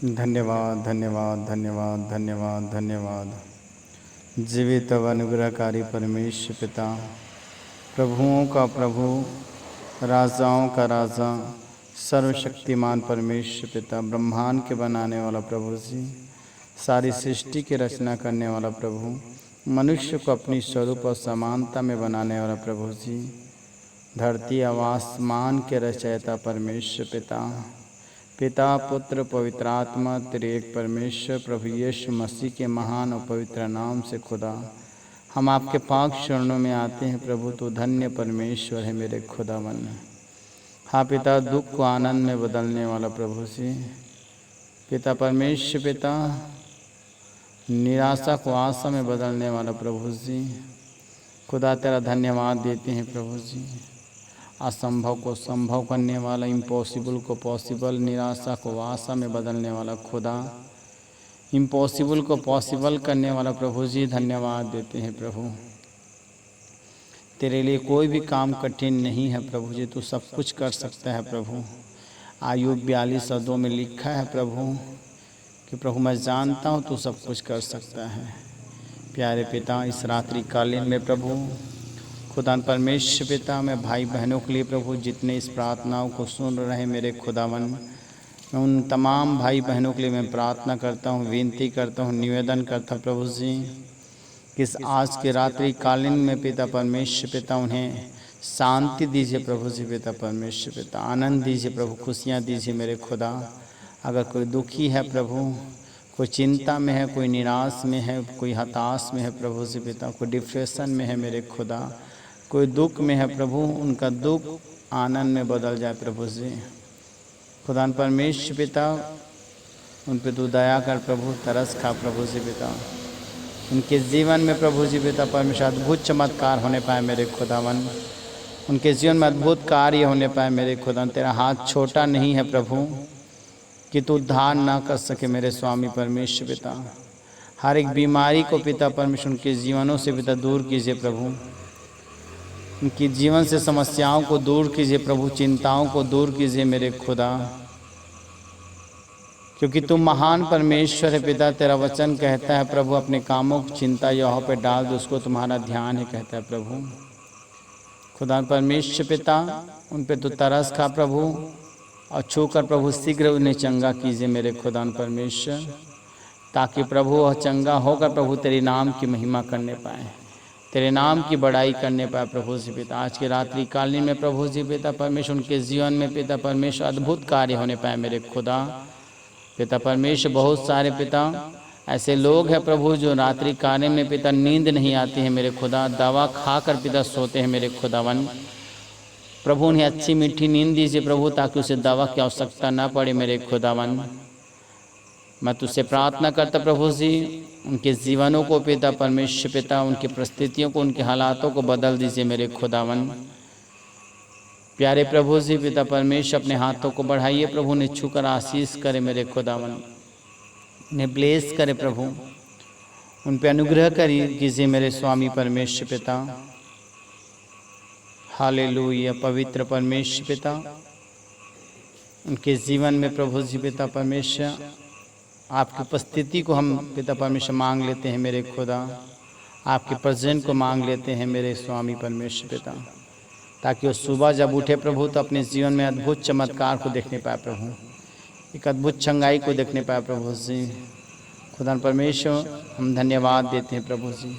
धन्यवाद धन्यवाद धन्यवाद धन्यवाद धन्यवाद। जीवित व अनुग्रहकारी परमेश्वर पिता, प्रभुओं का प्रभु, राजाओं का राजा, सर्वशक्तिमान परमेश्वर पिता, ब्रह्मांड के बनाने वाला प्रभु जी, सारी सृष्टि की रचना करने वाला प्रभु, मनुष्य को अपनी स्वरूप और समानता में बनाने वाला प्रभु जी, धरती और आसमान के रचयिता परमेश्वर पिता, पिता पुत्र पवित्र आत्मा त्रिएक परमेश्वर प्रभु यीशु मसीह के महान और पवित्र नाम से खुदा, हम आपके पाक चरणों में आते हैं प्रभु। तो धन्य परमेश्वर है मेरे खुदावन। हाँ पिता, दुख को आनंद में बदलने वाला प्रभु जी, पिता परमेश्वर पिता, निराशा को आशा में बदलने वाला प्रभु जी, खुदा तेरा धन्यवाद देते हैं प्रभु जी। असंभव को संभव करने वाला, इम्पॉसिबल को पॉसिबल, निराशा को आशा में बदलने वाला खुदा, इम्पॉसिबल को पॉसिबल करने वाला प्रभु जी, धन्यवाद देते हैं प्रभु। तेरे लिए कोई भी काम कठिन नहीं है प्रभु जी, तू सब कुछ कर सकता है प्रभु। आयुब 42 अध्याय में लिखा है प्रभु कि प्रभु मैं जानता हूँ तू सब कुछ कर सकता है। प्यारे पिता, इस रात्रि कालीन में प्रभु खुदा परमेश्वर पिता, मैं भाई बहनों के लिए प्रभु जितने इस प्रार्थनाओं को सुन रहे मेरे खुदावन, मैं उन तमाम भाई बहनों के लिए मैं प्रार्थना करता हूँ, विनती करता हूँ, निवेदन करता हूँ प्रभु जी, किस आज के रात्रि कालीन में पिता परमेश्वर पिता उन्हें शांति दीजिए प्रभु जी, पिता परमेश्वर पिता आनंद दीजिए प्रभु, खुशियाँ दीजिए मेरे खुदा। अगर कोई दुखी है प्रभु, कोई चिंता में है, कोई निराश में है, कोई हताश में है प्रभु जी पिता, कोई डिप्रेशन में है मेरे खुदा, कोई दुख में है प्रभु, उनका दुख आनंद में बदल जाए प्रभु जी। खुदा परमेश्वर पिता, उन पे तू दया कर प्रभु, तरस खा प्रभु जी पिता, उनके जीवन में प्रभु जी पिता परमेश्वर अद्भुत चमत्कार होने पाए मेरे खुदावन, उनके जीवन में अद्भुत कार्य होने पाए मेरे खुदा। तेरा हाथ छोटा नहीं है प्रभु कि तू उद्धार ना कर सके मेरे स्वामी परमेश्वर पिता। हर एक बीमारी को पिता परमेश्वर उनके जीवनों से पिता दूर कीजिए प्रभु, उनकी जीवन से समस्याओं को दूर कीजिए प्रभु, चिंताओं को दूर कीजिए मेरे खुदा, क्योंकि तुम महान परमेश्वर है पिता। तेरा वचन कहता है प्रभु, अपने कामों की चिंता यहोवा पे डाल दो, उसको तुम्हारा ध्यान है, कहता है प्रभु। खुदा परमेश्वर पिता, उन पे तो तरस खा प्रभु, और छूकर प्रभु शीघ्र उन्हें चंगा कीजिए मेरे खुदा परमेश्वर, ताकि प्रभु वह चंगा होकर प्रभु तेरे नाम की महिमा करने पाए, तेरे नाम की बड़ाई करने पाए प्रभु जी पिता। आज के रात्रि कालीन में प्रभु जी पिता परमेश्वर उनके जीवन में पिता परमेश्वर अद्भुत कार्य होने पाए मेरे खुदा। पिता परमेश्वर बहुत सारे पिता ऐसे लोग हैं प्रभु जो रात्रि कालीन में पिता नींद नहीं आती है मेरे खुदा, दवा खाकर पिता सोते हैं मेरे खुदावन। प्रभु उन्हें अच्छी मीठी नींद दीजिए प्रभु, ताकि उसे दवा की आवश्यकता ना पड़े मेरे खुदावन। मैं तुझसे प्रार्थना करता प्रभु जी, उनके जीवनों को पिता परमेश्वर पिता, उनकी परिस्थितियों को, उनके हालातों को बदल दीजिए मेरे खुदावन। प्यारे प्रभु जी पिता परमेश्वर, अपने हाथों को बढ़ाइए प्रभु, ने छूकर आशीष करे मेरे खुदावन, उन्हें ब्लेस करे प्रभु, उन पे अनुग्रह कीजिए मेरे स्वामी परमेश्वर पिता। हालेलुया। पवित्र परमेश्वर पिता, उनके जीवन में प्रभु जी पिता परमेश्वर आपकी उपस्थिति को हम पिता परमेश्वर मांग लेते हैं मेरे खुदा, आपके प्रेजेंट को मांग लेते हैं मेरे स्वामी परमेश्वर पिता, ताकि वो सुबह जब उठे प्रभु तो अपने जीवन में अद्भुत चमत्कार को देखने पाए प्रभु, एक अद्भुत चंगाई को देखने पाए प्रभु जी। खुदा परमेश्वर हम धन्यवाद देते हैं प्रभु जी।